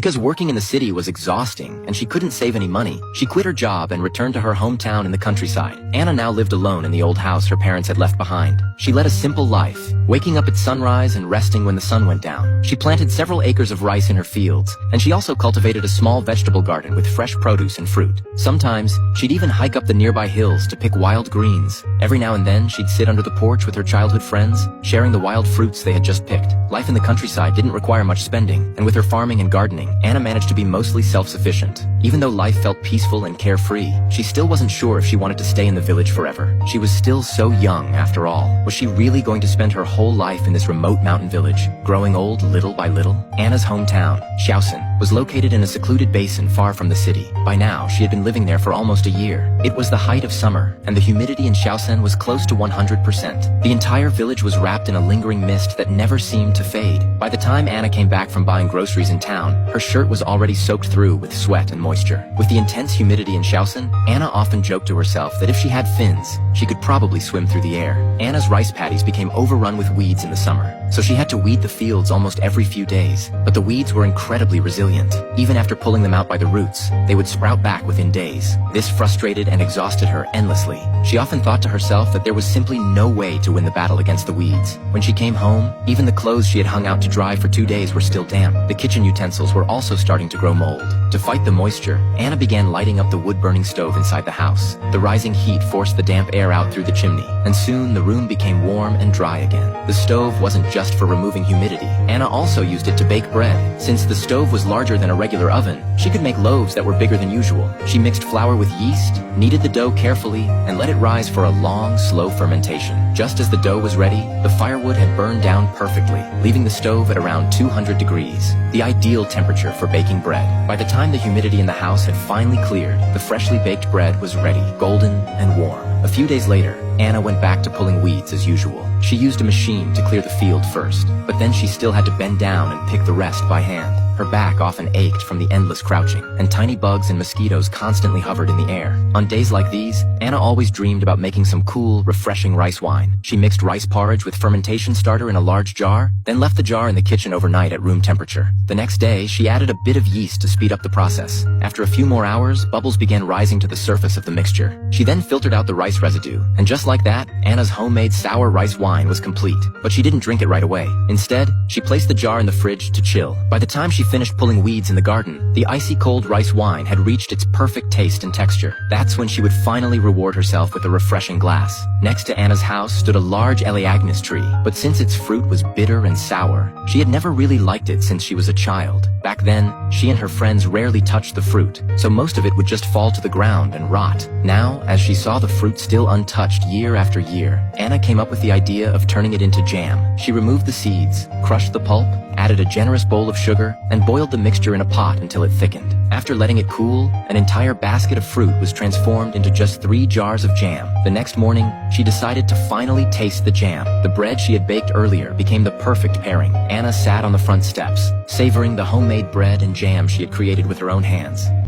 Because working in the city was exhausting and she couldn't save any money, she quit her job and returned to her hometown in the countryside. Anna now lived alone in the old house her parents had left behind. She led a simple life, waking up at sunrise and resting when the sun went down. She planted several acres of rice in her fields, and she also cultivated a small vegetable garden with fresh produce and fruit. Sometimes, she'd even hike up the nearby hills to pick wild greens. Every now and then, she'd sit under the porch with her childhood friends, sharing the wild fruits they had just picked. Life in the countryside didn't require much spending, and with her farming and gardening, Anna managed to be mostly self-sufficient. Even though life felt peaceful and carefree, she still wasn't sure if she wanted to stay in the village forever. She was still so young, after all. Was she really going to spend her whole life in this remote mountain village, growing old little by little? Anna's hometown, Xiaosan, was located in a secluded basin far from the city. By now, she had been living there for almost a year. It was the height of summer, and the humidity in Xiaosan was close to 100%. The entire village was wrapped in a lingering mist that never seemed to fade. By the time Anna came back from buying groceries in town, her shirt was already soaked through with sweat and moisture. With the intense humidity in Xiaosan, Anna often joked to herself that if she had fins, she could probably swim through the air. Anna's rice paddies became overrun with weeds in the summer, so she had to weed the fields almost every few days. But the weeds were incredibly resilient. Even after pulling them out by the roots, they would sprout back within days. This frustrated and exhausted her endlessly. She often thought to herself that there was simply no way to win the battle against the weeds. When she came home, even the clothes she had hung out to dry for 2 days were still damp. The kitchen utensils were also starting to grow mold. To fight the moisture, Anna began lighting up the wood-burning stove inside the house. The rising heat forced the damp air out through the chimney, and soon the room became warm and dry again. The stove wasn't just for removing humidity. Anna also used it to bake bread. Since the stove was larger than a regular oven, she could make loaves that were bigger than usual. She mixed flour with yeast, kneaded the dough carefully, and let it rise for a long, slow fermentation. Just as the dough was ready, the firewood had burned down perfectly, leaving the stove at around 200 degrees, the ideal temperature for baking bread. By the time the humidity in the house had finally cleared, the freshly baked bread was ready, golden and warm. A few days later, Anna went back to pulling weeds as usual. She used a machine to clear the field first, but then she still had to bend down and pick the rest by hand. Her back often ached from the endless crouching, and tiny bugs and mosquitoes constantly hovered in the air. On days like these, Anna always dreamed about making some cool, refreshing rice wine. She mixed rice porridge with fermentation starter in a large jar, then left the jar in the kitchen overnight at room temperature. The next day, she added a bit of yeast to speed up the process. After a few more hours, bubbles began rising to the surface of the mixture. She then filtered out the rice residue, and just like that, Anna's homemade sour rice wine was complete. But she didn't drink it right away. Instead, she placed the jar in the fridge to chill. By the time she finished pulling weeds in the garden, the icy cold rice wine had reached its perfect taste and texture. That's when she would finally reward herself with a refreshing glass. Next to Anna's house stood a large Elaeagnus tree, but since its fruit was bitter and sour, she had never really liked it since she was a child. Back then, she and her friends rarely touched the fruit, so most of it would just fall to the ground and rot. Now, as she saw the fruit still untouched year after year, Anna came up with the idea of turning it into jam. She removed the seeds, crushed the pulp, added a generous bowl of sugar, and boiled the mixture in a pot until it thickened. After letting it cool, an entire basket of fruit was transformed into just 3 jars of jam. The next morning, she decided to finally taste the jam. The bread she had baked earlier became the perfect pairing. Anna sat on the front steps, savoring the homemade bread and jam she had created with her own hands.